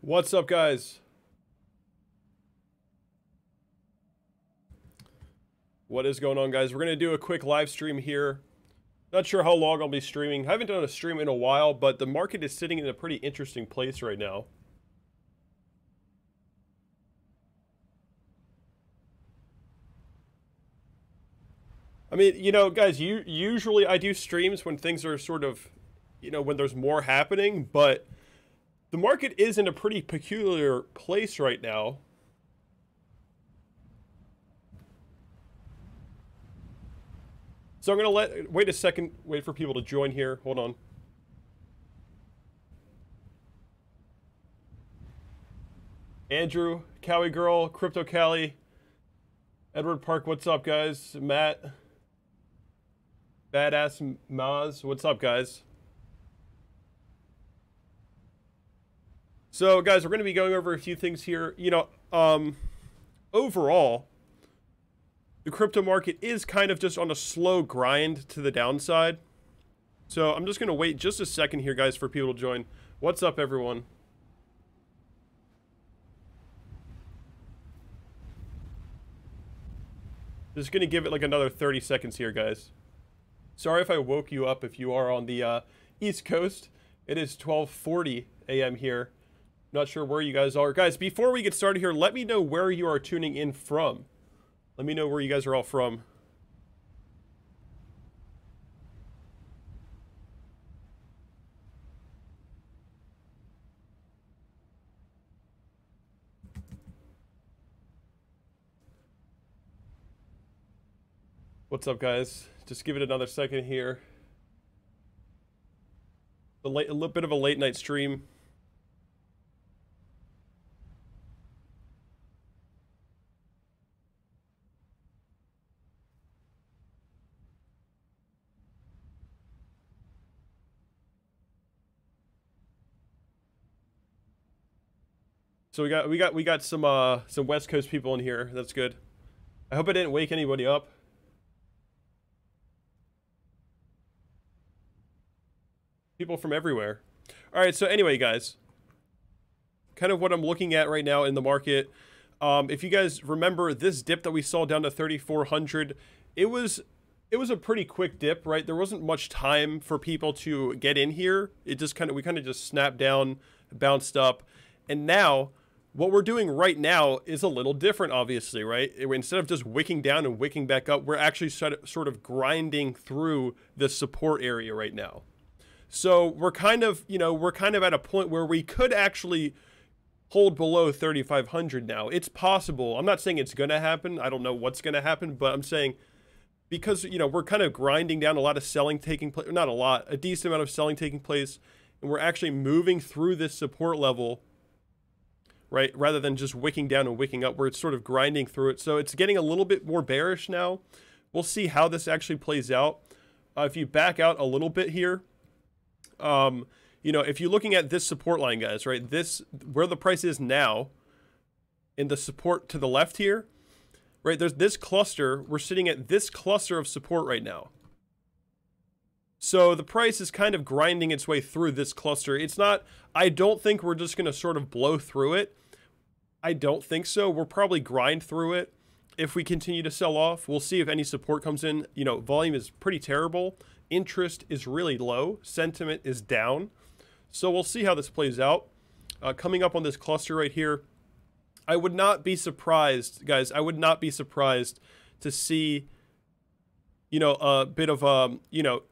What's up, guys? What is going on, guys? We're going to do a quick live stream here. Not sure how long I'll be streaming. I haven't done a stream in a while, but the market is sitting in a pretty interesting place right now. I mean, you know, guys, usually I do streams when things are sort of, you know, when there's more happening, but the market is in a pretty peculiar place right now. So I'm going to wait a second, wait for people to join here. Hold on. Andrew, Cowie Girl, Crypto Cali, Edward Park, what's up, guys? Matt, Badass Maz, what's up, guys? So, guys, we're going to be going over a few things here. You know, overall, the crypto market is kind of just on a slow grind to the downside. So I'm just going to wait just a second here, guys, for people to join. What's up, everyone? Just going to give it like another 30 seconds here, guys. Sorry if I woke you up if you are on the East Coast. It is 12:40 a.m. here. Not sure where you guys are. Guys, before we get started here, let me know where you are tuning in from. Let me know where you guys are all from. What's up, guys? Just give it another second here. A little bit of a late night stream. So we got some West Coast people in here. That's good. I hope I didn't wake anybody up. People from everywhere. All right, so anyway, guys, kind of what I'm looking at right now in the market. If you guys remember this dip that we saw down to 3,400, it was a pretty quick dip, right? There wasn't much time for people to get in here. It just we kind of just snapped down, bounced up, and now what we're doing right now is a little different, obviously, right? Instead of just wicking down and wicking back up, we're actually sort of grinding through the support area right now. So we're kind of, you know, we're kind of at a point where we could actually hold below 3,500 now. It's possible. I'm not saying it's going to happen. I don't know what's going to happen, but I'm saying because, you know, we're kind of grinding down, a lot of selling taking place, not a lot, a decent amount of selling taking place, and we're actually moving through this support level, right? Rather than just wicking down and wicking up, where it's sort of grinding through it. So it's getting a little bit more bearish now. We'll see how this actually plays out. If you back out a little bit here, you know, if you're looking at this support line, guys, right? This, where the price is now, in the support to the left here, right? There's this cluster. We're sitting at this cluster of support right now. So the price is kind of grinding its way through this cluster. It's not, I don't think we're just going to sort of blow through it. I don't think so. We'll probably grind through it if we continue to sell off. We'll see if any support comes in. You know, volume is pretty terrible. Interest is really low. Sentiment is down. So we'll see how this plays out. Coming up on this cluster right here, I would not be surprised, guys. I would not be surprised to see, you know, a bit of, you know,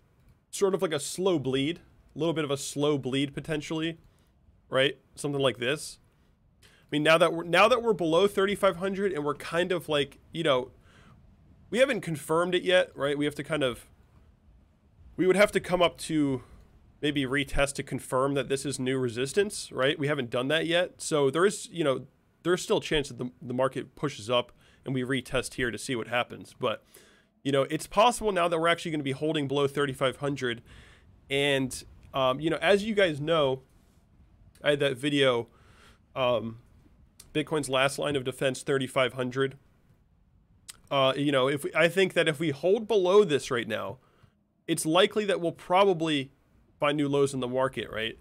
sort of like a slow bleed, a little bit of a slow bleed potentially, right? Something like this. I mean, now that we're below 3,500 and we're kind of like, you know, we haven't confirmed it yet, right? We have to kind of, we would have to come up to maybe retest to confirm that this is new resistance, right? We haven't done that yet. So there is, you know, there's still a chance that the market pushes up and we retest here to see what happens. But, you know, it's possible now that we're actually going to be holding below 3,500. And, you know, as you guys know, I had that video, Bitcoin's last line of defense, 3,500. You know, I think that if we hold below this right now, it's likely that we'll probably find new lows in the market, right?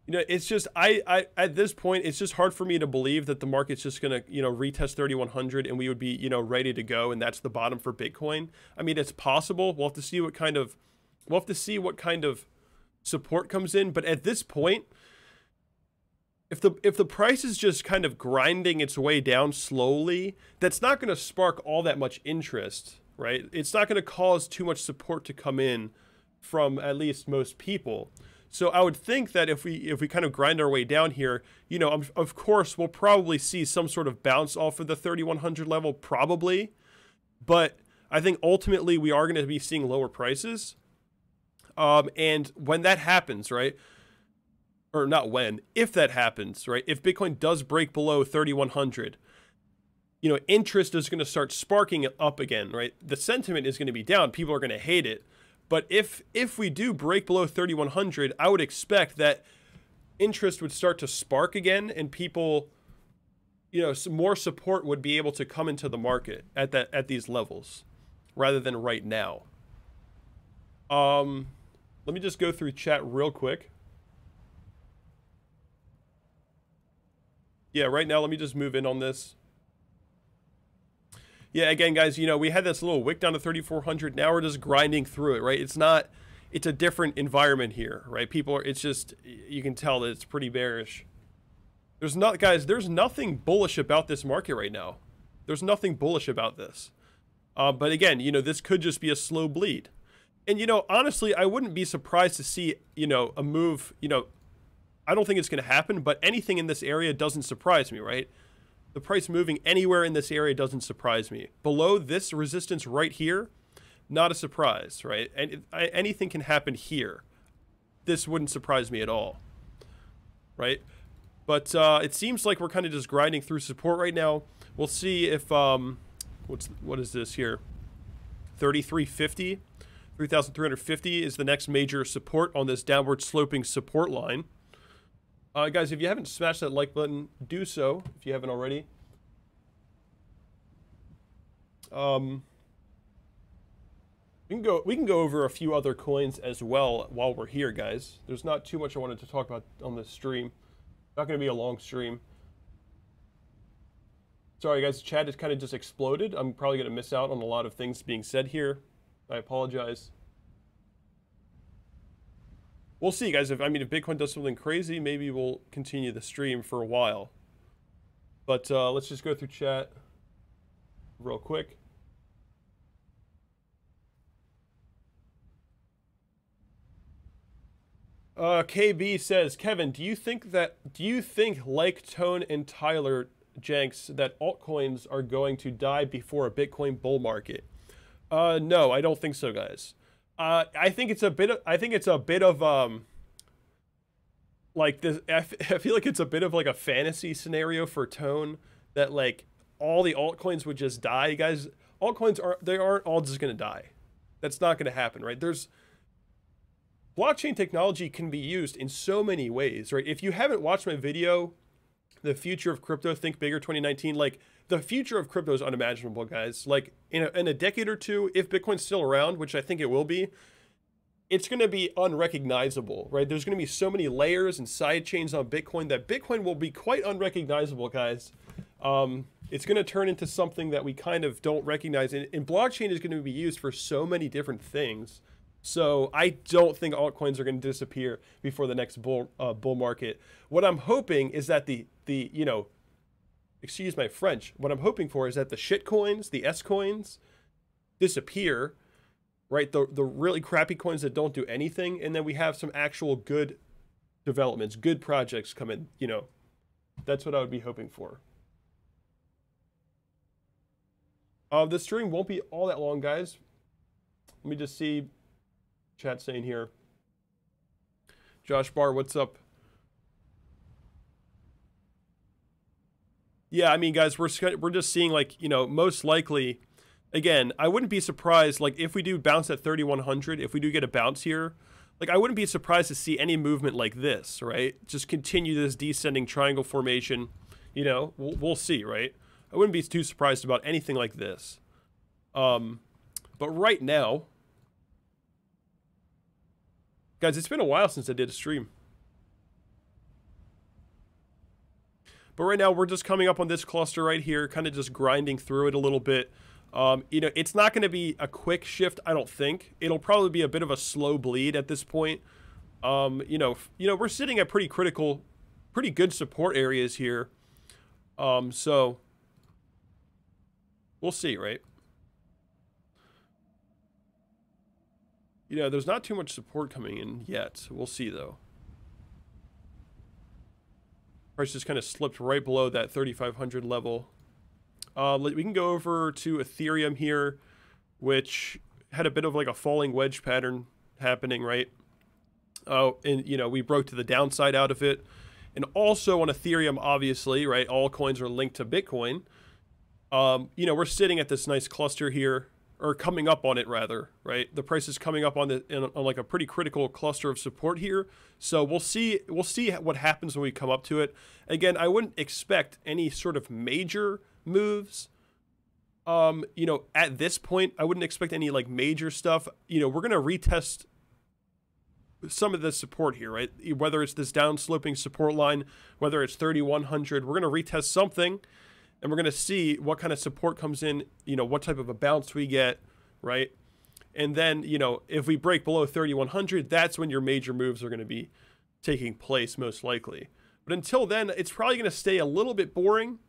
You know, it's just at this point, it's just hard for me to believe that the market's just gonna, you know, retest 3,100 and we would be, you know, ready to go, and that's the bottom for Bitcoin. I mean, it's possible. We'll have to see what kind of support comes in. But at this point, if the price is just kind of grinding its way down slowly, that's not going to spark all that much interest, right? It's not going to cause too much support to come in from at least most people. So I would think that if we kind of grind our way down here, you know, of course, we'll probably see some sort of bounce off of the 3,100 level, probably. But I think ultimately we are going to be seeing lower prices. And when that happens, right? Or not when, if that happens, right? If Bitcoin does break below 3,100, you know, interest is going to start sparking it up again, right? The sentiment is going to be down. People are going to hate it. But if we do break below 3,100, I would expect that interest would start to spark again, and people, you know, some more support would be able to come into the market at these levels, rather than right now. Let me just go through chat real quick. Yeah, right now, let me just move in on this. Yeah, again, guys, you know, we had this little wick down to 3,400. Now we're just grinding through it, right? It's a different environment here, right? It's just, you can tell that it's pretty bearish. There's nothing bullish about this market right now. There's nothing bullish about this. But again, you know, this could just be a slow bleed. And, you know, honestly, I wouldn't be surprised to see, you know, a move, you know, I don't think it's going to happen, but anything in this area doesn't surprise me, right? The price moving anywhere in this area doesn't surprise me. Below this resistance right here, not a surprise, right? And anything can happen here. This wouldn't surprise me at all, right? But it seems like we're kind of just grinding through support right now. We'll see if what is this here? 3,350, 3,350 is the next major support on this downward sloping support line. Guys, if you haven't smashed that like button, do so if you haven't already. We can go over a few other coins as well while we're here, guys. There's not too much I wanted to talk about on this stream. Not going to be a long stream. Sorry, guys. Chat has kind of just exploded. I'm probably going to miss out on a lot of things being said here. I apologize. We'll see, guys. If Bitcoin does something crazy, maybe we'll continue the stream for a while. But let's just go through chat real quick. KB says, Kevin, do you think like Tone and Tyler Jenks that altcoins are going to die before a Bitcoin bull market? No, I don't think so, guys. I think it's a bit of like this. I feel like it's a bit of like a fantasy scenario for Tone that like all the altcoins would just die, guys. Altcoins aren't all just gonna die. That's not gonna happen, right? Blockchain technology can be used in so many ways, right? If you haven't watched my video, The Future of Crypto, Think Bigger 2019, like the future of crypto is unimaginable, guys. Like in a decade or two, if Bitcoin's still around, which I think it will be, it's going to be unrecognizable, right? There's going to be so many layers and side chains on Bitcoin that Bitcoin will be quite unrecognizable, guys. It's going to turn into something that we kind of don't recognize. And blockchain is going to be used for so many different things. So I don't think altcoins are going to disappear before the next bull market. What I'm hoping is that you know, excuse my French, what I'm hoping for is that the shit coins, the S coins, disappear, right? The really crappy coins that don't do anything, and then we have some actual good developments, good projects come in, you know. That's what I would be hoping for. The stream won't be all that long, guys. Let me just see chat saying here. Josh Barr, what's up? Yeah, I mean, guys, we're just seeing, like, you know, most likely, again, I wouldn't be surprised, like, if we do bounce at 3,100, if we do get a bounce here, like, I wouldn't be surprised to see any movement like this, right? Just continue this descending triangle formation, you know, we'll see, right? I wouldn't be too surprised about anything like this. But right now, guys, it's been a while since I did a stream. But right now, we're just coming up on this cluster right here, kind of just grinding through it a little bit. You know, it's not going to be a quick shift, I don't think. It'll probably be a bit of a slow bleed at this point. You know, we're sitting at pretty good support areas here. So we'll see, right? You know, there's not too much support coming in yet. We'll see, though. Price just kind of slipped right below that 3,500 level. We can go over to Ethereum here, which had a bit of like a falling wedge pattern happening, right? And, you know, we broke to the downside out of it. And also on Ethereum, obviously, right, all coins are linked to Bitcoin. You know, we're sitting at this nice cluster here, or coming up on it rather, right? The price is coming up on like a pretty critical cluster of support here. So we'll see what happens when we come up to it. Again, I wouldn't expect any sort of major moves. You know, at this point, I wouldn't expect any like major stuff. You know, we're going to retest some of the support here, right? Whether it's this downsloping support line, whether it's 3,100, we're going to retest something. And we're going to see what kind of support comes in, you know, what type of a bounce we get, right? And then, you know, if we break below 3,100, that's when your major moves are going to be taking place, most likely. But until then, it's probably going to stay a little bit boring.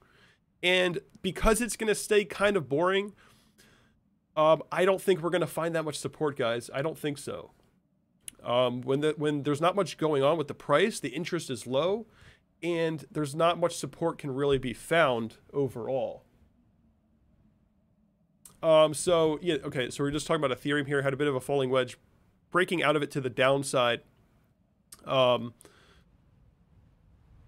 And because it's going to stay kind of boring, I don't think we're going to find that much support, guys. I don't think so. When there's not much going on with the price, the interest is low, and there's not much support can really be found overall. So yeah, okay, so we're just talking about Ethereum here, had a bit of a falling wedge, breaking out of it to the downside. You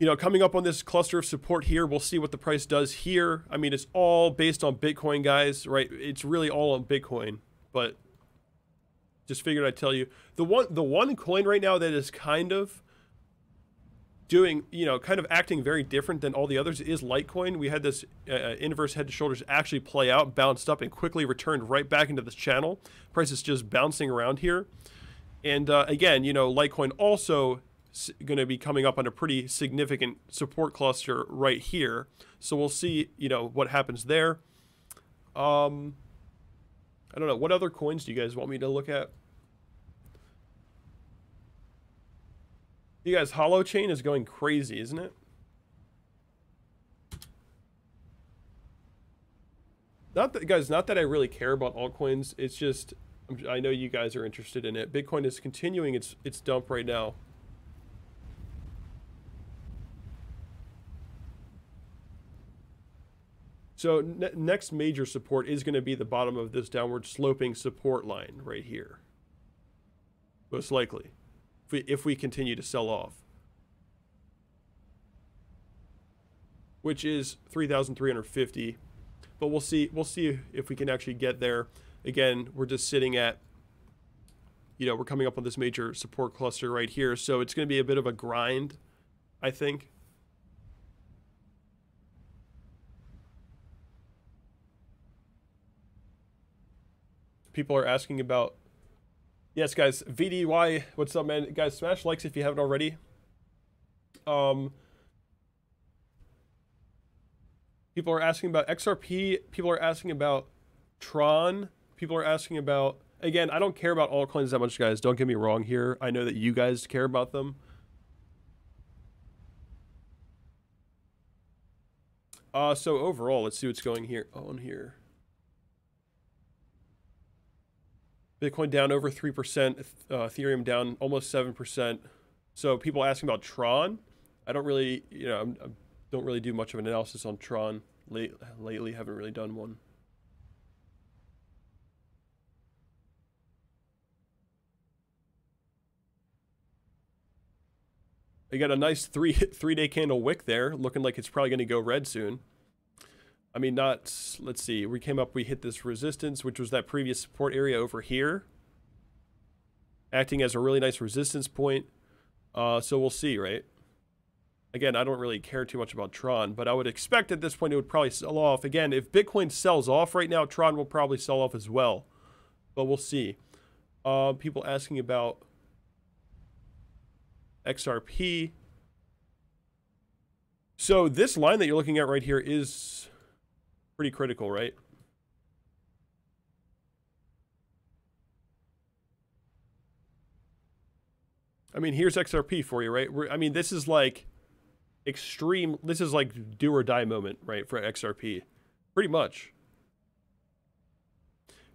know, coming up on this cluster of support here, we'll see what the price does here. I mean, it's all based on Bitcoin, guys, right? It's really all on Bitcoin, but just figured I'd tell you. The one coin right now that is kind of doing, you know, kind of acting very different than all the others is Litecoin. We had this inverse head to shoulders actually play out, bounced up, and quickly returned right back into this channel. Price is just bouncing around here. And again, you know, Litecoin also going to be coming up on a pretty significant support cluster right here. So we'll see, you know, what happens there. I don't know. What other coins do you guys want me to look at? You guys, Holochain is going crazy, isn't it? Not that, guys, not that I really care about altcoins. It's just, I know you guys are interested in it. Bitcoin is continuing its dump right now. So next major support is going to be the bottom of this downward sloping support line right here. Most likely. If we continue to sell off, which is 3,350, but we'll see if we can actually get there. Again, we're just sitting at, you know, we're coming up on this major support cluster right here, so it's going to be a bit of a grind, I think. People are asking about, yes, guys, VDY, what's up, man? Guys, smash likes if you haven't already. People are asking about XRP. People are asking about Tron. People are asking about, again, I don't care about altcoins that much, guys. Don't get me wrong here. I know that you guys care about them. So overall, let's see what's going on here. Bitcoin down over 3%, Ethereum down almost 7%. So people asking about Tron. I don't really, you know, I don't really do much of an analysis on Tron lately. Haven't really done one. You got a nice three-day candle wick there, looking like it's probably going to go red soon. I mean, let's see. We hit this resistance, which was that previous support area over here, acting as a really nice resistance point. So we'll see, right? Again, I don't really care too much about Tron, but I would expect at this point it would probably sell off. Again, if Bitcoin sells off right now, Tron will probably sell off as well. But we'll see. People asking about XRP. So this line that you're looking at right here is pretty critical, right? I mean, here's XRP for you, right? I mean, this is like extreme. This is like do or die moment, right, for XRP. Pretty much.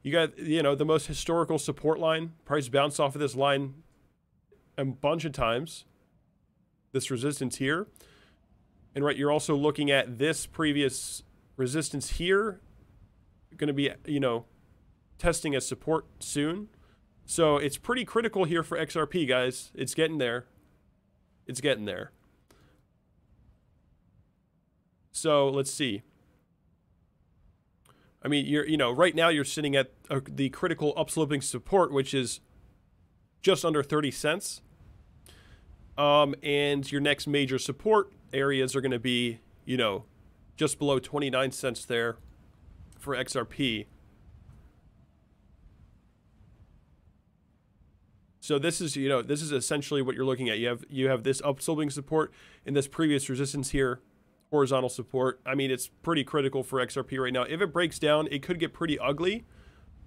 You got, you know, the most historical support line. Price bounced off of this line a bunch of times. This resistance here. And right, you're also looking at this previous resistance here. Going to be, you know, testing as support soon. So it's pretty critical here for XRP, guys. It's getting there. It's getting there. So let's see. I mean, you know, right now you're sitting at the critical upsloping support, which is just under 30 cents. And your next major support areas are going to be, you know, just below 29 cents there for XRP. So this is, you know, this is essentially what you're looking at. You have this upsloping support and this previous resistance here, horizontal support. I mean, it's pretty critical for XRP right now. If it breaks down, it could get pretty ugly.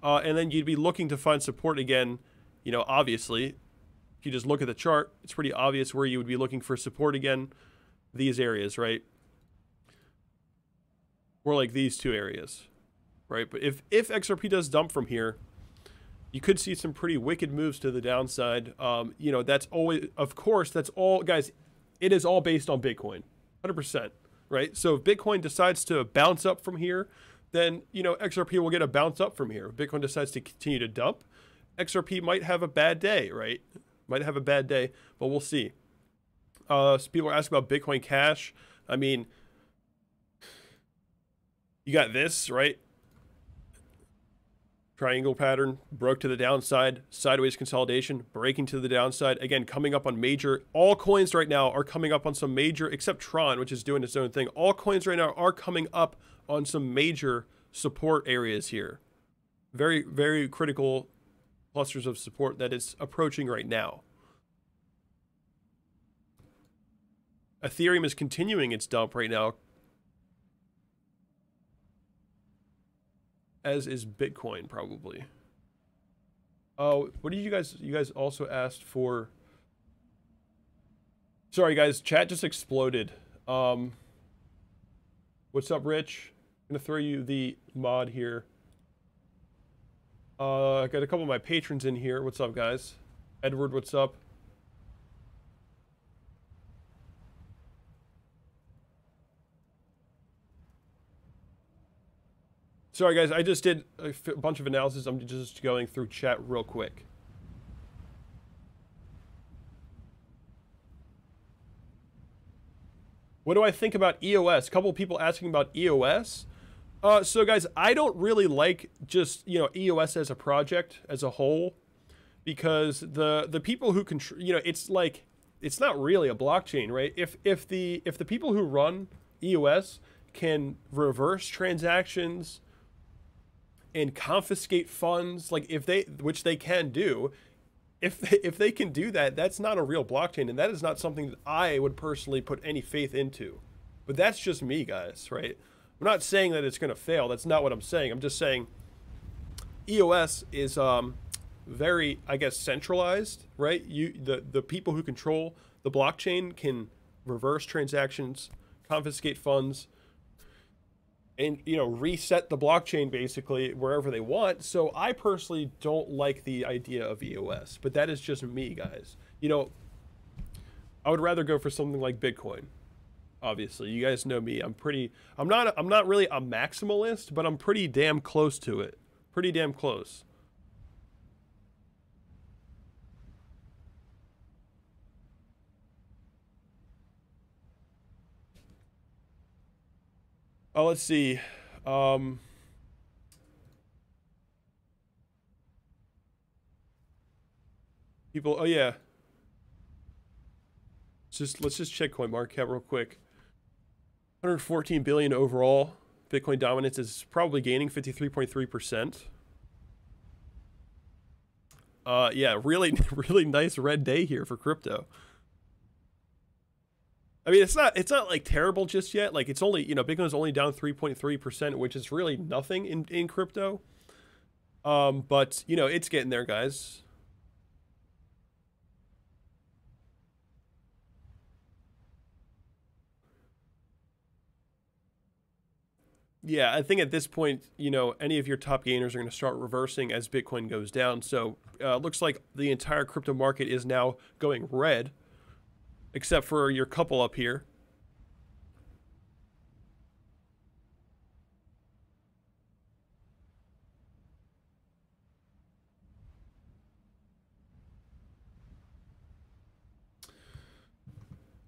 And then you'd be looking to find support again, you know, obviously. If you just look at the chart, it's pretty obvious where you would be looking for support again. These areas, right? Or like these two areas, right? But if XRP does dump from here, you could see some pretty wicked moves to the downside. You know, that's always, of course, that's all, guys, it is all based on Bitcoin, 100%, right? So if Bitcoin decides to bounce up from here, then, you know, XRP will get a bounce up from here. If Bitcoin decides to continue to dump, XRP might have a bad day, right? Might have a bad day, but we'll see. So people are asking about Bitcoin Cash. I mean, you got this, right? Triangle pattern, broke to the downside, sideways consolidation, breaking to the downside. Again, coming up on major, all coins right now are coming up on some major, except Tron, which is doing its own thing. All coins right now are coming up on some major support areas here. Very, very critical clusters of support that is approaching right now. Ethereum is continuing its dump right now, as is Bitcoin probably. Oh, what did you guys also asked for? Sorry guys, chat just exploded. What's up, Rich? I'm gonna throw you the mod here. I got a couple of my patrons in here. What's up, guys? Edward, what's up? Sorry, guys. I just did a bunch of analysis. I'm just going through chat real quick. What do I think about EOS? A couple of people asking about EOS. So, guys, I don't really like just, you know, EOS as a project as a whole, because the people who control, you know, it's like, it's not really a blockchain, right? If the people who run EOS can reverse transactions and confiscate funds, like which they can do, if they can do that, that's not a real blockchain, and that is not something that I would personally put any faith into. But that's just me, guys, right? I'm not saying that it's going to fail. That's not what I'm saying. I'm just saying EOS is very, I guess, centralized, right? The people who control the blockchain can reverse transactions, confiscate funds, and, you know, reset the blockchain basically wherever they want. So I personally don't like the idea of EOS, but that is just me, guys. You know, I would rather go for something like Bitcoin. Obviously, you guys know me. I'm not really a maximalist, but I'm pretty damn close to it. Pretty damn close. Oh, let's see. People, oh yeah. Let's just check CoinMarketCap real quick. 114 billion overall. Bitcoin dominance is probably gaining 53.3%. Yeah, really, really nice red day here for crypto. I mean, it's not like terrible just yet. Like it's only, you know, Bitcoin's only down 3.3%, which is really nothing in crypto. But you know, it's getting there, guys. Yeah, I think at this point, you know, any of your top gainers are going to start reversing as Bitcoin goes down. So looks like the entire crypto market is now going red, except for your couple up here.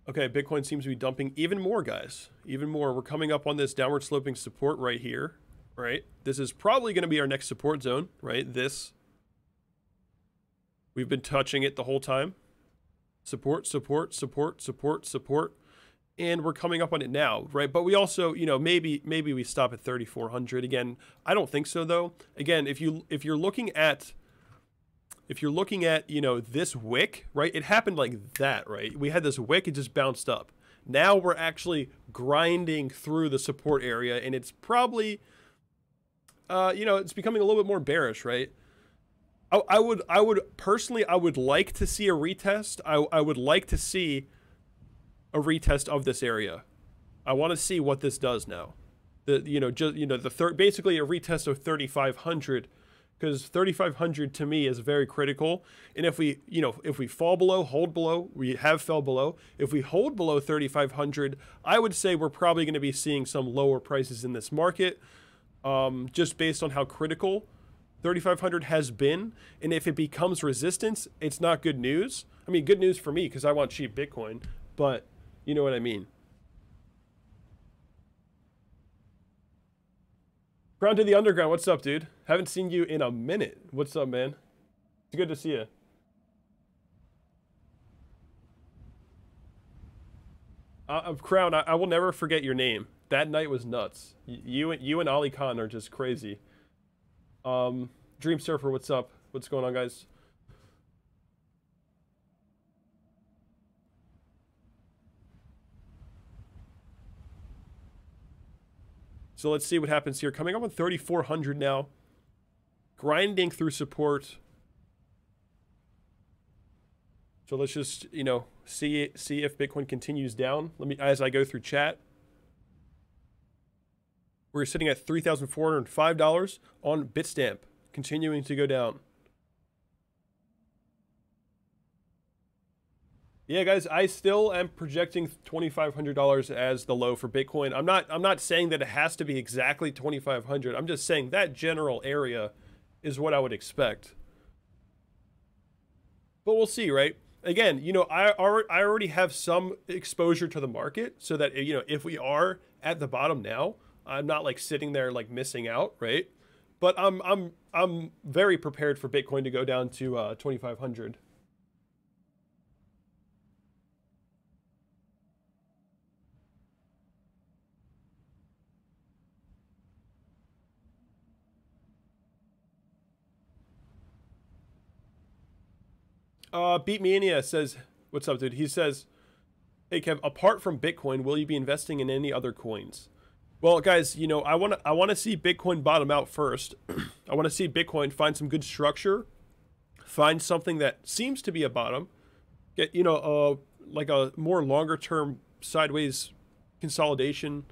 Okay, Bitcoin seems to be dumping even more, guys. Even more. We're coming up on this downward sloping support right here, right? This is probably going to be our next support zone, right? This. We've been touching it the whole time. Support, support, support, support, support. And we're coming up on it now, right? But we also, you know, maybe we stop at 3,400 again. I don't think so, though. Again, if you're looking at, you know, this wick, right? It happened like that, right? We had this wick, it just bounced up. Now we're actually grinding through the support area, and it's probably, you know, it's becoming a little bit more bearish, right? I would personally, I would like to see a retest. I would like to see a retest of this area. I want to see what this does now. Basically a retest of 3,500. Because 3,500 to me is very critical. And if we fall below, hold below, we have fell below. If we hold below 3,500, I would say we're probably going to be seeing some lower prices in this market, just based on how critical 3,500 has been. And if it becomes resistance, it's not good news. I mean, good news for me because I want cheap Bitcoin, but you know what I mean. Crown to the Underground, what's up, dude? Haven't seen you in a minute. What's up, man? It's good to see you. Crown, I will never forget your name. That night was nuts. You and Ali Khan are just crazy. Dream Surfer, what's up? What's going on, guys? So let's see what happens here. Coming up on 3,400 now. Grinding through support. So let's just, you know, see if Bitcoin continues down. Let me, as I go through chat. We're sitting at $3,405 on Bitstamp, continuing to go down. Yeah, guys, I still am projecting $2,500 as the low for Bitcoin. I'm not saying that it has to be exactly 2,500. I'm just saying that general area is what I would expect. But we'll see, right? Again, you know, I already have some exposure to the market, so that, you know, if we are at the bottom now, I'm not like sitting there like missing out, right? But I'm very prepared for Bitcoin to go down to 2,500. Beat Mania says, what's up, dude? He says, hey, Kev, apart from Bitcoin, will you be investing in any other coins? Well, guys, you know, I want to see Bitcoin bottom out first. I want to see Bitcoin find some good structure, find something that seems to be a bottom, get, you know, like a more longer term sideways consolidation.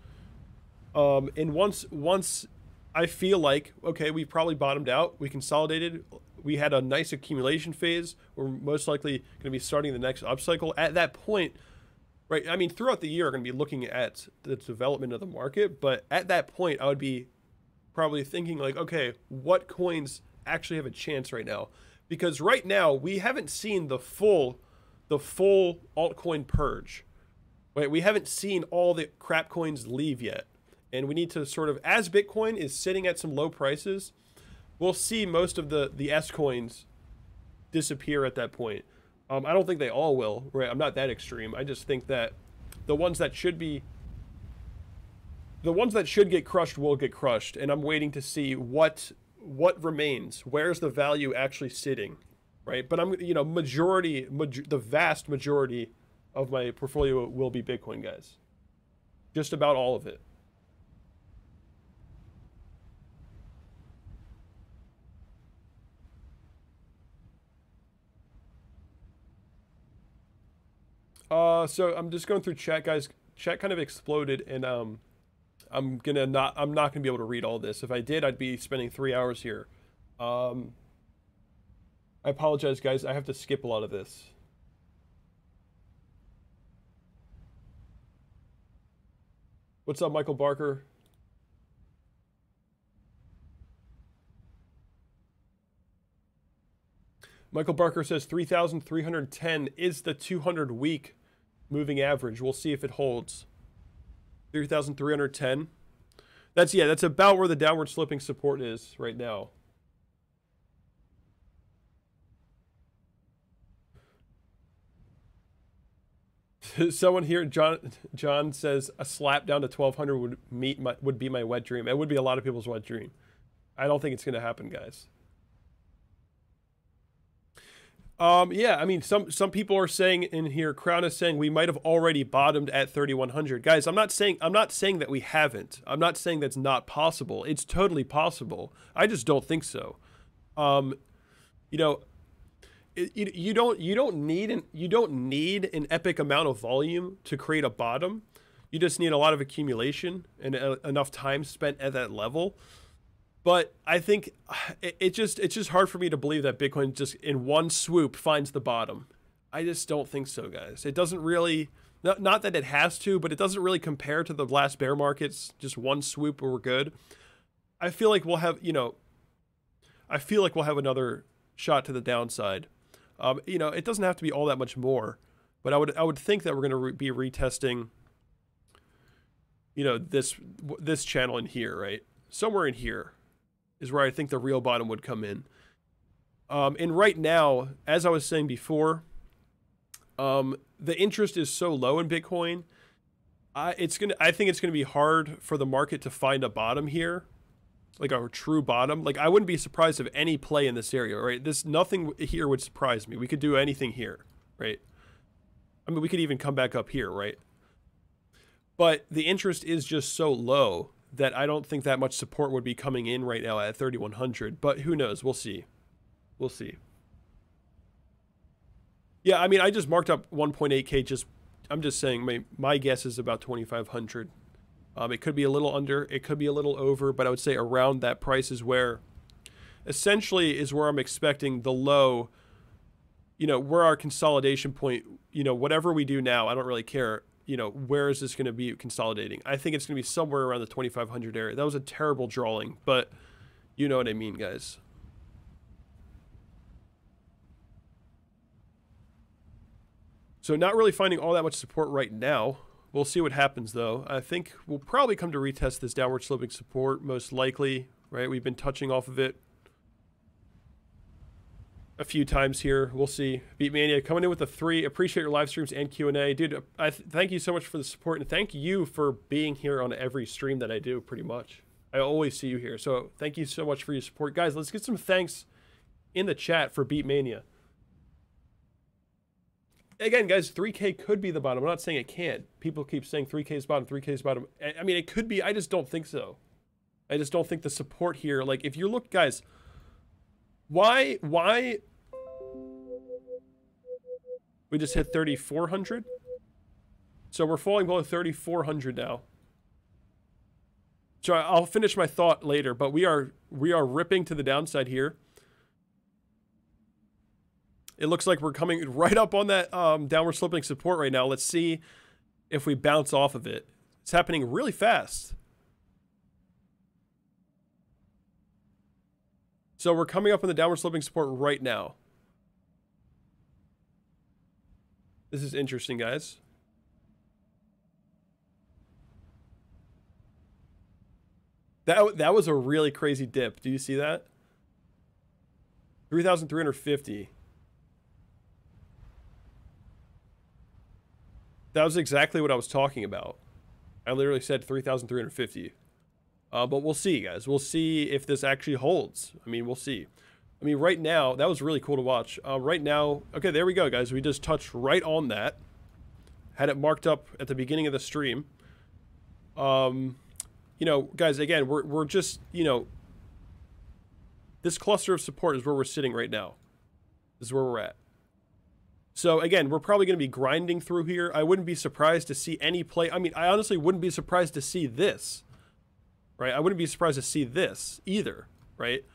And once I feel like, okay, we probably bottomed out, we consolidated, we had a nice accumulation phase, we're most likely going to be starting the next upcycle. At that point, right, I mean, throughout the year, we're going to be looking at the development of the market, but at that point, I would be probably thinking like, okay, what coins actually have a chance right now? Because right now, we haven't seen the full altcoin purge, right? We haven't seen all the crap coins leave yet. And we need to sort of, as Bitcoin is sitting at some low prices, we'll see most of the S coins disappear at that point. I don't think they all will, right? I'm not that extreme. I just think that the ones that should get crushed will get crushed, and I'm waiting to see what remains. Where's the value actually sitting, right? But I'm, you know, the vast majority of my portfolio will be Bitcoin, guys. Just about all of it. So I'm just going through chat, guys. Chat kind of exploded, and I'm not gonna be able to read all this. If I did, I'd be spending 3 hours here. I apologize, guys. I have to skip a lot of this. What's up, Michael Barker? Michael Barker says 3,310 is the 200-week moving average. We'll see if it holds. 3,310. That's about where the downward sloping support is right now. Someone here, John says a slap down to 1,200 would be my wet dream. It would be a lot of people's wet dream. I don't think it's going to happen, guys. Yeah, I mean, some people are saying in here, Crown is saying we might have already bottomed at 3,100. Guys, I'm not saying that we haven't. I'm not saying that's not possible. It's totally possible. I just don't think so. You know, you don't need an epic amount of volume to create a bottom. You just need a lot of accumulation and enough time spent at that level. But I think it's just hard for me to believe that Bitcoin just in one swoop finds the bottom. I just don't think so, guys. It doesn't really, not that it has to, but it doesn't really compare to the last bear markets. Just one swoop and we're good. I feel like we'll have, another shot to the downside. It doesn't have to be all that much more, but I would think that we're going to be retesting, this channel in here, right? Somewhere in here is where I think the real bottom would come in. And right now, as I was saying before, the interest is so low in Bitcoin. I think it's gonna be hard for the market to find a bottom here, like a true bottom. Like I wouldn't be surprised if any play in this area, right? Nothing here would surprise me. We could do anything here, right? I mean, we could even come back up here, right? But the interest is just so low that I don't think that much support would be coming in right now at 3,100, but who knows? We'll see. We'll see. Yeah, I mean, I just marked up 1.8K. I'm just saying my guess is about 2,500. It could be a little under, it could be a little over, but I would say around that price is where, essentially, is where I'm expecting the low. Where our consolidation point. Whatever we do now, I don't really care. Where is this going to be consolidating? I think it's going to be somewhere around the 2,500 area. That was a terrible drawing, but you know what I mean, guys. So not really finding all that much support right now. We'll see what happens, though. I think we'll probably come to retest this downward sloping support, most likely, right? We've been touching off of it a few times here. We'll see. Beatmania coming in with a 3. Appreciate your live streams and Q&A. Dude, thank you so much for the support, and thank you for being here on every stream that I do, pretty much. I always see you here, so thank you so much for your support. Guys, let's get some thanks in the chat for Beatmania. Again, guys, 3K could be the bottom. I'm not saying it can't. People keep saying 3K is bottom, 3K is bottom. I mean, it could be. I just don't think so. I just don't think the support here, like, if you look, guys, why we just hit 3,400? So we're falling below 3,400 now. So I'll finish my thought later, but we are ripping to the downside here. It looks like we're coming right up on that downward sloping support right now. Let's see if we bounce off of it. It's happening really fast. So we're coming up on the downward sloping support right now. This is interesting, guys. That was a really crazy dip. Do you see that? 3,350. That was exactly what I was talking about. I literally said 3,350. But we'll see, guys. We'll see if this actually holds. I mean, we'll see. I mean, right now, that was really cool to watch. Right now, okay, there we go, guys. We just touched right on that. had it marked up at the beginning of the stream. You know, guys, again, we're just, you know, this cluster of support is where we're sitting right now. This is where we're at. So again, we're probably going to be grinding through here. I wouldn't be surprised to see any play. I mean, I honestly wouldn't be surprised to see this, right? I wouldn't be surprised to see this either, right?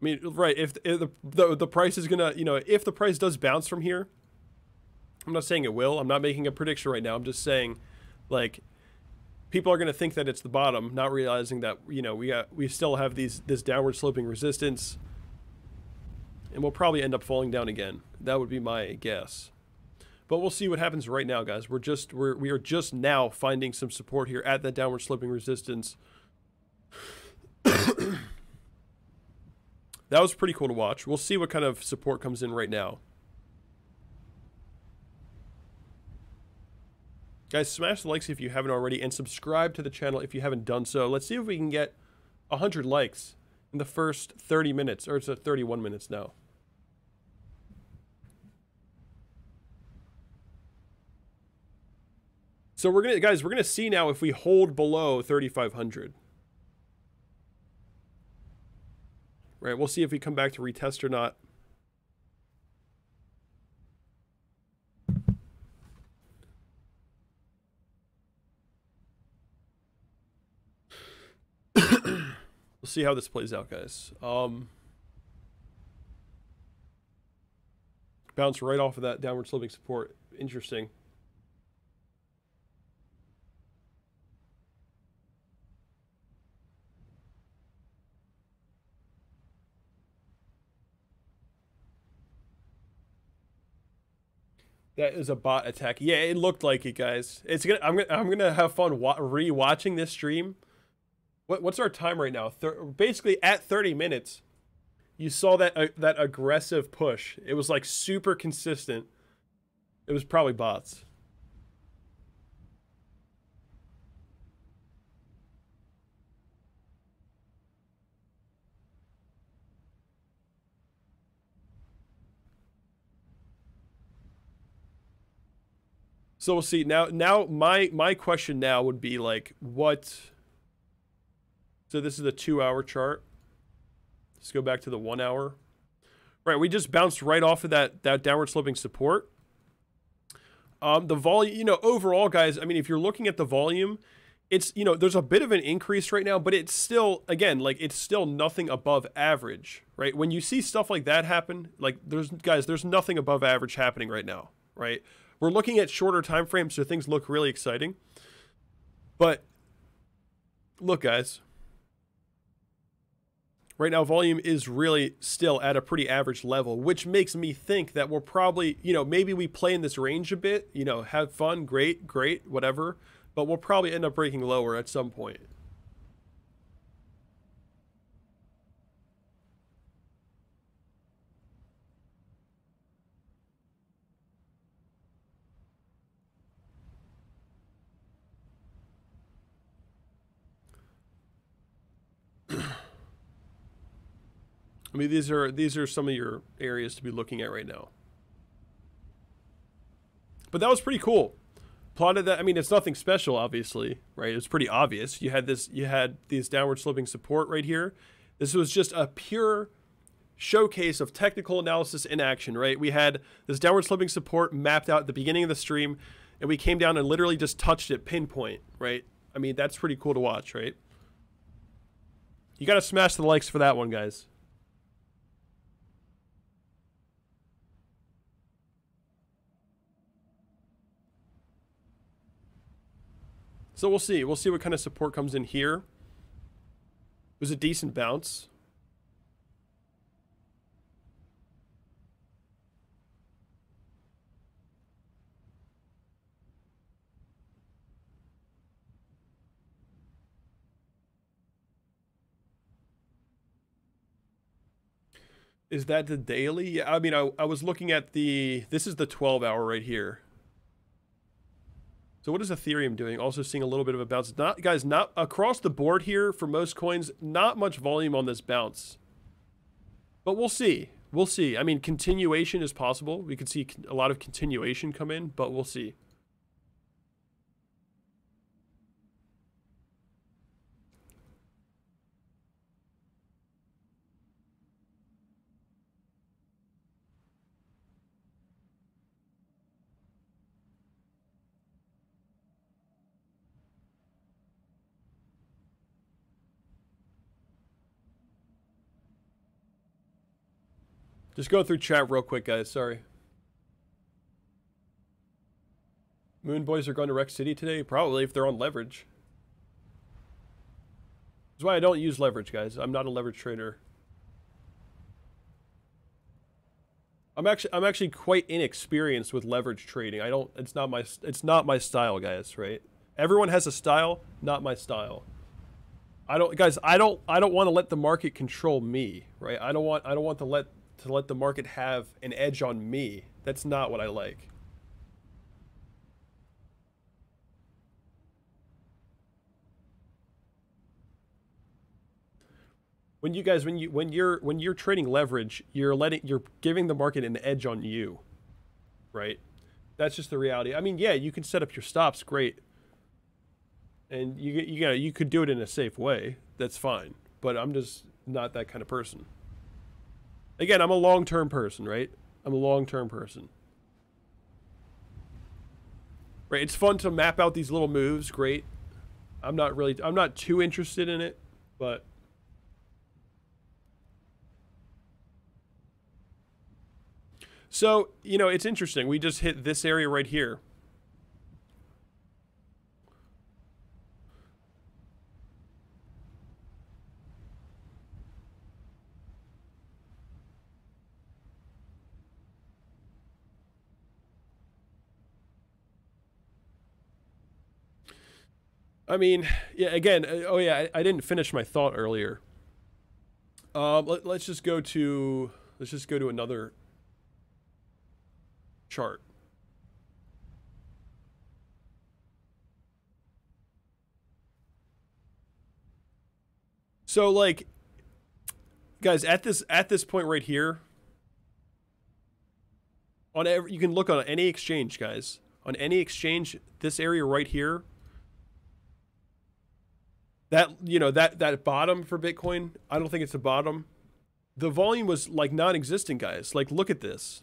I mean, right, if the price is going to, you know, if the price does bounce from here, I'm not saying it will. I'm not making a prediction right now. I'm just saying, like, people are going to think that it's the bottom, not realizing that, you know, we still have this downward sloping resistance, and we'll probably end up falling down again. That would be my guess. But we'll see what happens right now, guys. We are just now finding some support here at that downward sloping resistance. That was pretty cool to watch. We'll see what kind of support comes in right now. Guys, smash the likes if you haven't already, and subscribe to the channel if you haven't done so. Let's see if we can get 100 likes in the first 30 minutes, or it's at 31 minutes now. So we're gonna see now if we hold below 3,500. Right, we'll see if we come back to retest or not. We'll see how this plays out, guys. Bounce right off of that downward sloping support. Interesting. That is a bot attack. Yeah, it looked like it, guys. I'm gonna have fun re-watching this stream. What's our time right now? Basically at 30 minutes, you saw that that aggressive push. It was like super consistent. It was probably bots. So we'll see. Now my question now would be like, what? So this is the 2-hour chart. Let's go back to the 1 hour. Right, we just bounced right off of that downward sloping support. The volume, you know, overall, guys, I mean, if you're looking at the volume, it's, you know, there's a bit of an increase right now, but it's still, again, like, it's still nothing above average, right? When you see stuff like that happen, like, there's nothing above average happening right now, right? We're looking at shorter time frames, so things look really exciting. But look, guys, right now volume is really still at a pretty average level, which makes me think that we're probably, you know, maybe we play in this range a bit, you know, have fun, great, whatever, but we'll probably end up breaking lower at some point. I mean, these are some of your areas to be looking at right now. But that was pretty cool. Plotted that. I mean, it's nothing special, obviously, right? It's pretty obvious. You had these downward sloping support right here. This was just a pure showcase of technical analysis in action, right? We had this downward sloping support mapped out at the beginning of the stream, and we came down and literally just touched it pinpoint, right? I mean, that's pretty cool to watch, right? You got to smash the likes for that one, guys. So we'll see. We'll see what kind of support comes in here. It was a decent bounce. Is that the daily? Yeah, I mean, I was looking at this is the 12-hour right here. So what is Ethereum doing? Also seeing a little bit of a bounce. Not across the board here for most coins, not much volume on this bounce. But we'll see. We'll see. I mean, continuation is possible. We could see a lot of continuation come in, but we'll see. Just go through chat real quick, guys. Sorry. Moon Boys are going to Rec City today? Probably, if they're on leverage. That's why I don't use leverage, guys. I'm not a leverage trader. I'm actually quite inexperienced with leverage trading. It's not my style, guys, right? Everyone has a style, not my style. I don't want to let the market control me, right? I don't want to let the market have an edge on me. That's not what I like. When you're trading leverage, you're giving the market an edge on you, right? That's just the reality. I mean, yeah, you can set up your stops, great, and you could do it in a safe way. That's fine, but I'm just not that kind of person. Again, I'm a long-term person, right? I'm a long-term person. Right, it's fun to map out these little moves, great. I'm not too interested in it, but so, you know, it's interesting. We just hit this area right here. I mean, yeah, again, oh yeah, I didn't finish my thought earlier. Let's just go to another chart. So like, guys, at this point right here, you can look on any exchange, guys. On any exchange, this area right here, that bottom for Bitcoin, I don't think it's a bottom. The volume was like non-existent, guys. Like, look at this.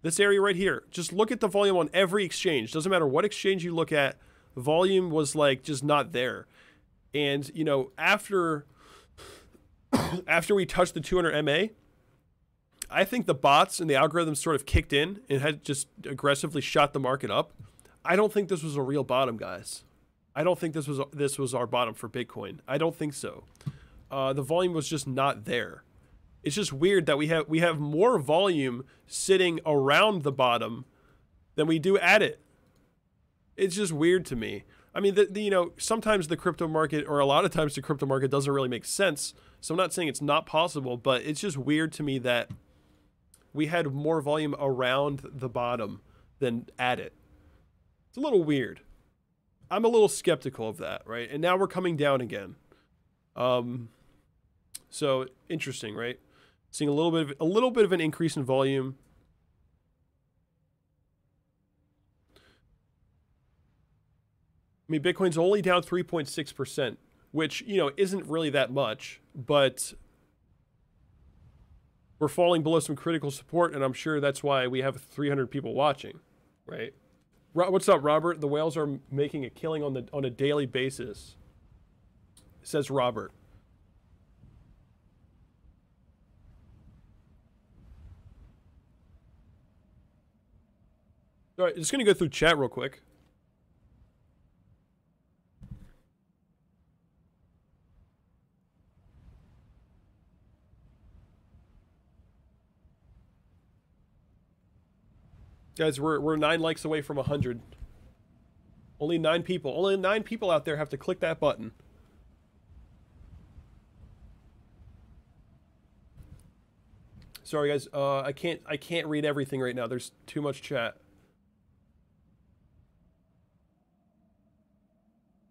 This area right here. Just look at the volume on every exchange. Doesn't matter what exchange you look at, the volume was like just not there. And, you know, after we touched the 200 MA, I think the bots and the algorithms sort of kicked in and had just aggressively shot the market up. I don't think this was a real bottom, guys. I don't think this was our bottom for Bitcoin. I don't think so. The volume was just not there. It's just weird that we have more volume sitting around the bottom than we do at it. It's just weird to me. I mean, you know, sometimes the crypto market, or a lot of times the crypto market doesn't really make sense. So I'm not saying it's not possible, but it's just weird to me that we had more volume around the bottom than at it. It's a little weird. I'm a little skeptical of that, right? And now we're coming down again. So interesting, right? Seeing a little bit of an increase in volume. I mean, Bitcoin's only down 3.6%, which, you know, isn't really that much, but we're falling below some critical support, and I'm sure that's why we have 300 people watching, right? What's up, Robert? The whales are making a killing on a daily basis, says Robert. All right, just going to go through chat real quick. Guys, we're 9 likes away from 100. Only 9 people. Only 9 people out there have to click that button. Sorry, guys. I can't read everything right now. There's too much chat.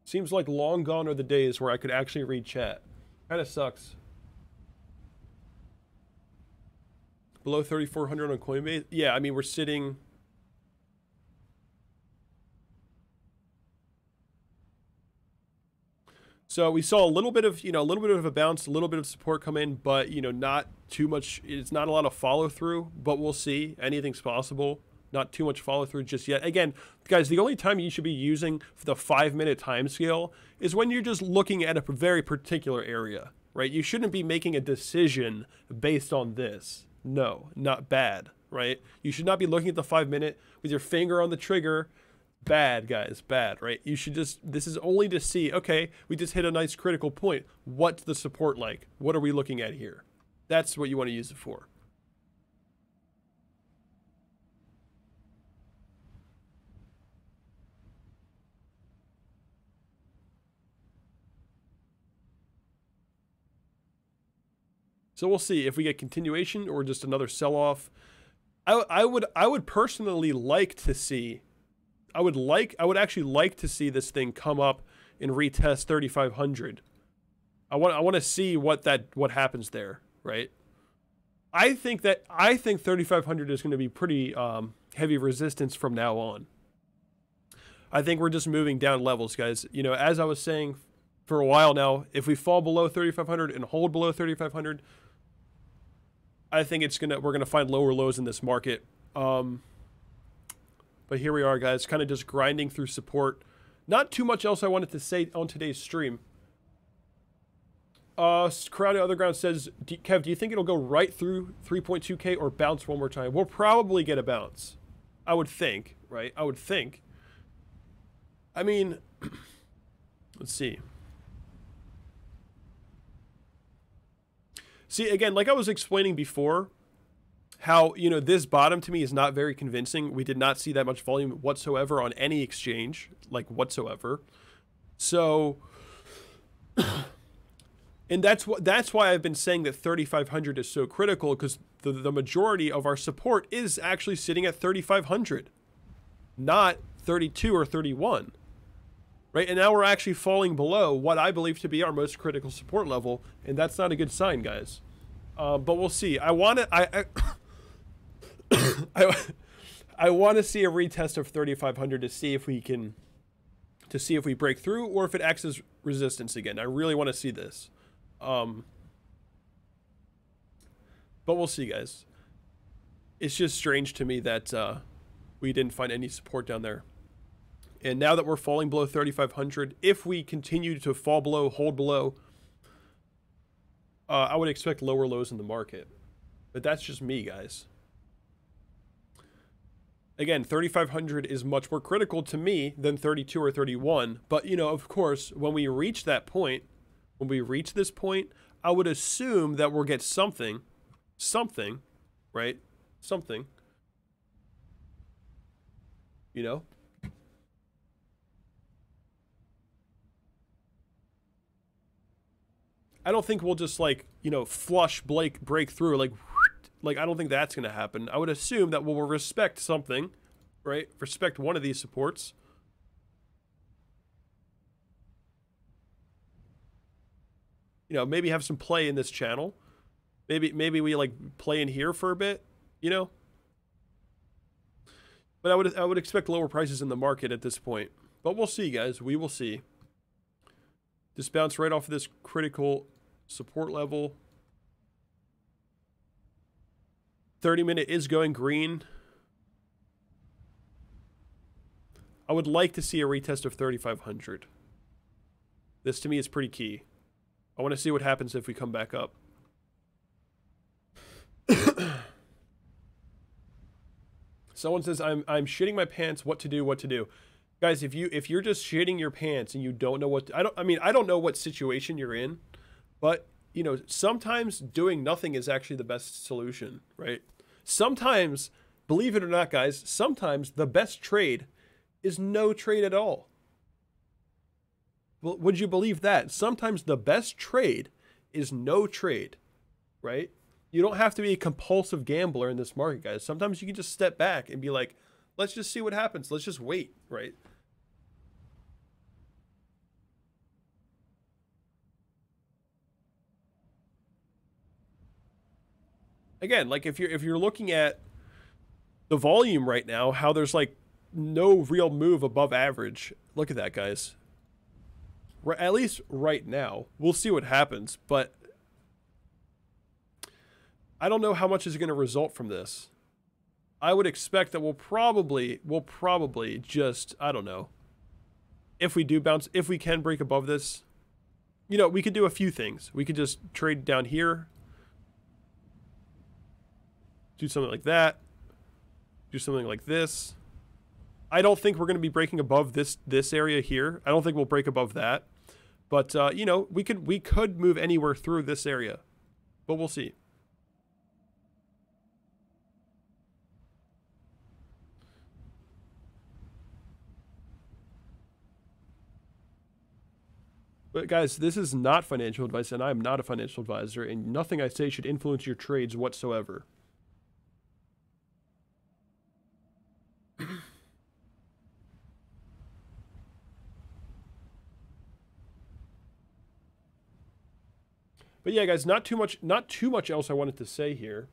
Seems like long gone are the days where I could actually read chat. Kind of sucks. Below 3,400 on Coinbase. Yeah, I mean, we're sitting... So we saw a little bit of, a little bit of a bounce, a little bit of support come in, but, not too much. It's not a lot of follow through, but we'll see. Anything's possible. Not too much follow through just yet. Again, guys, the only time you should be using the 5-minute time scale is when you're just looking at a very particular area, right? You shouldn't be making a decision based on this. No, not bad, right? You should not be looking at the 5-minute with your finger on the trigger. Bad, guys, bad, right? You should just, this is only to see, okay, we just hit a nice critical point. What's the support like? What are we looking at here? That's what you want to use it for. So we'll see if we get continuation or just another sell-off. I would personally like to see, I would actually like to see this thing come up and retest 3,500. I want to see what happens there, right? I think 3,500 is going to be pretty heavy resistance from now on. I think we're just moving down levels, guys. As I was saying for a while now, if we fall below 3,500 and hold below 3,500, I think we're gonna find lower lows in this market. But here we are, guys, kind of just grinding through support. Not too much else I wanted to say on today's stream. Crowded Otherground says, Kev, do you think it'll go right through 3.2K or bounce one more time? We'll probably get a bounce. I would think, right? I would think. I mean, let's see. See, again, like I was explaining before, how, this bottom to me is not very convincing. We did not see that much volume whatsoever on any exchange, like whatsoever. So, and that's why I've been saying that 3,500 is so critical, because the majority of our support is actually sitting at 3,500, not 32 or 31. Right? And now we're actually falling below what I believe to be our most critical support level, and that's not a good sign, guys. But we'll see. I want to see a retest of 3,500 to see if we break through or if it acts as resistance again. I really want to see this. But we'll see, guys. It's just strange to me that we didn't find any support down there. And now that we're falling below 3,500, if we continue to fall below, hold below, I would expect lower lows in the market. But that's just me, guys. Again, 3,500 is much more critical to me than 32 or 31. But, of course, when we reach that point, when we reach this point, I would assume that we'll get something, right? Something. I don't think we'll just flush break through like I don't think that's gonna happen. I would assume that we'll respect something, right? Respect one of these supports. Maybe have some play in this channel. Maybe we play in here for a bit, But I would expect lower prices in the market at this point. But we'll see, guys. We will see. Just bounce right off of this critical support level. 30-minute is going green. I would like to see a retest of 3,500. This to me is pretty key. I want to see what happens if we come back up. Someone says I'm shitting my pants. What to do? Guys, if you're just shitting your pants and you don't know what to, I don't know what situation you're in, but sometimes doing nothing is actually the best solution, right? Sometimes, believe it or not, guys, sometimes the best trade is no trade at all. Well, would you believe that? Sometimes the best trade is no trade, right? You don't have to be a compulsive gambler in this market, guys. Sometimes you can just step back and be like, let's just see what happens. Let's just wait, right? again, like if you're looking at the volume right now, how there's like no real move above average. Look at that, guys. At least right now. We'll see what happens, but I don't know how much is going to result from this. I would expect that we'll probably just, I don't know. If we do bounce, if we can break above this, you know, we could do a few things. We could just trade down here. Do something like that. Do something like this. I don't think we're going to be breaking above this area here. I don't think we'll break above that. But, you know, we could move anywhere through this area. But we'll see. But guys, this is not financial advice, and I'm not a financial advisor, and nothing I say should influence your trades whatsoever. But yeah, guys, not too much else I wanted to say here.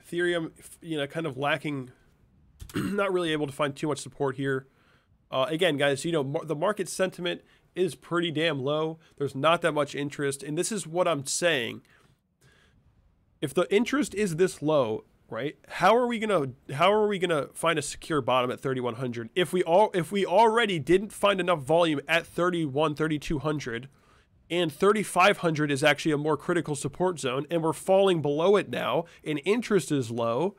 Ethereum, you know, kind of lacking, not really able to find too much support here. Again, guys, you know, the market sentiment is pretty damn low. There's not that much interest, and this is what I'm saying. If the interest is this low, right? How are we gonna find a secure bottom at 3,100 if we already didn't find enough volume at 3,200, and 3,500 is actually a more critical support zone, and we're falling below it now, and interest is low?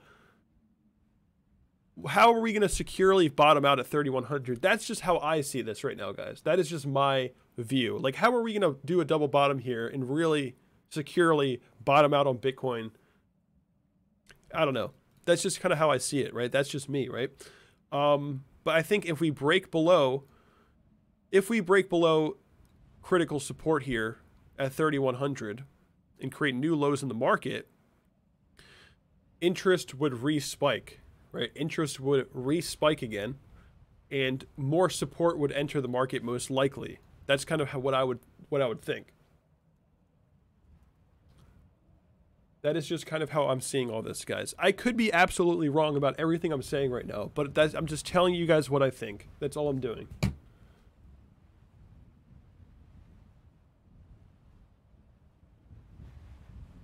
How are we going to securely bottom out at 3,100? That's just how I see this right now, guys. That is just my view. Like, how are we going to do a double bottom here and really securely bottom out on Bitcoin? I don't know. That's just kind of how I see it, right? That's just me, right? But I think if we break below critical support here at 3,100 and create new lows in the market, interest would re-spike. Right, interest would re-spike again, and more support would enter the market most likely. That's kind of what I would think. That is just kind of how I'm seeing all this, guys. I could be absolutely wrong about everything I'm saying right now, but I'm just telling you guys what I think. That's all I'm doing.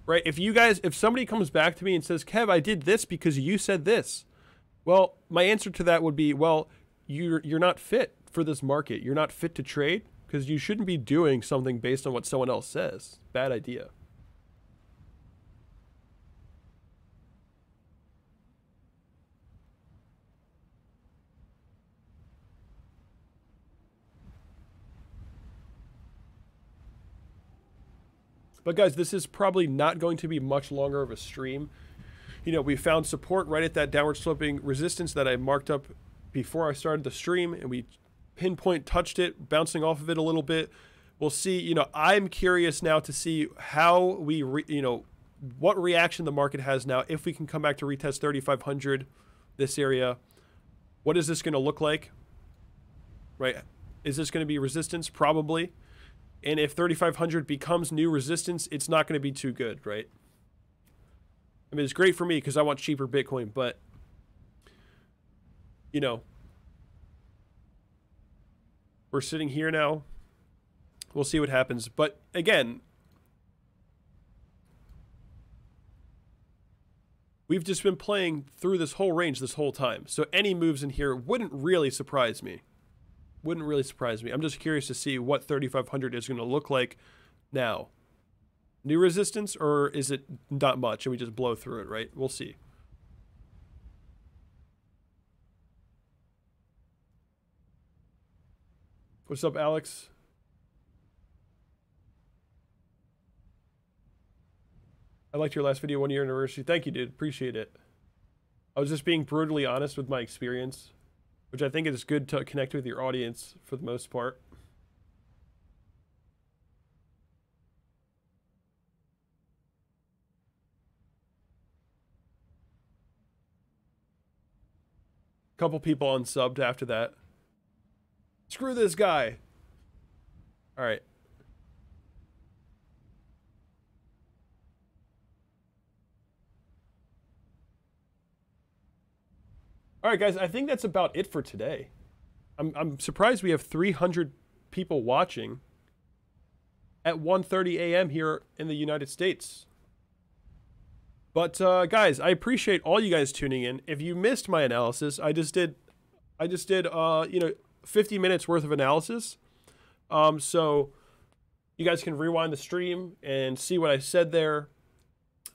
Right? If somebody comes back to me and says, "Kev, I did this because you said this." Well, my answer to that would be, well, you're not fit for this market. You're not fit to trade because you shouldn't be doing something based on what someone else says. Bad idea. But guys, this is probably not going to be much longer of a stream. You know, we found support right at that downward sloping resistance that I marked up before I started the stream, and we pinpoint touched it, bouncing off of it a little bit. We'll see. You know, I'm curious now to see how what reaction the market has now. If we can come back to retest 3,500, this area, what is this going to look like? Right? Is this going to be resistance? Probably. And if 3,500 becomes new resistance, it's not going to be too good, right? I mean, it's great for me because I want cheaper Bitcoin, but, you know, we're sitting here now. We'll see what happens. But again, we've just been playing through this whole range this whole time. So any moves in here wouldn't really surprise me. Wouldn't really surprise me. I'm just curious to see what 3,500 is going to look like now. New resistance, or is it not much and we just blow through it, right? We'll see. What's up, Alex? I liked your last video, 1 year anniversary. Thank you, dude. Appreciate it. I was just being brutally honest with my experience, which I think is good to connect with your audience for the most part. Couple people unsubbed after that. Screw this guy. All right. All right, guys, I think that's about it for today. I'm surprised we have 300 people watching at 1:30 a.m. here in the United States. But guys, I appreciate all you guys tuning in. If you missed my analysis, I just did you know, 50 minutes worth of analysis. So you guys can rewind the stream and see what I said there.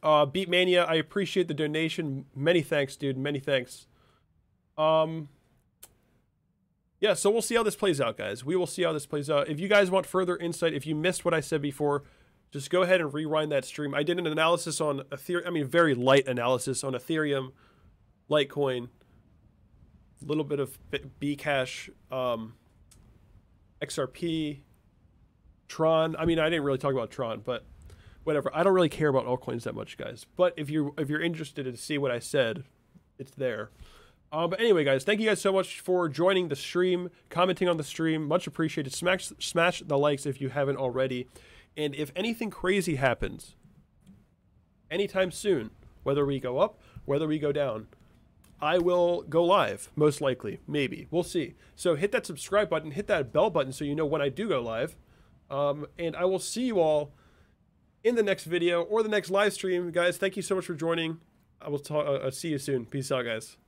Beatmania, I appreciate the donation. Many thanks, dude. Many thanks. Yeah, so we'll see how this plays out, guys. We will see how this plays out. If you guys want further insight, if you missed what I said before, just go ahead and rewind that stream. I did an analysis on Ethereum. I mean, very light analysis on Ethereum, Litecoin, a little bit of Bcash, XRP, Tron. I mean, I didn't really talk about Tron, but whatever. I don't really care about altcoins that much, guys. But if you're interested to see what I said, it's there. But anyway, guys, thank you guys so much for joining the stream, commenting on the stream. Much appreciated. Smash the likes if you haven't already. And if anything crazy happens anytime soon, whether we go up, whether we go down, I will go live, most likely, maybe. We'll see. So hit that subscribe button, hit that bell button so you know when I do go live. And I will see you all in the next video or the next live stream. Guys, thank you so much for joining. I will see you soon. Peace out, guys.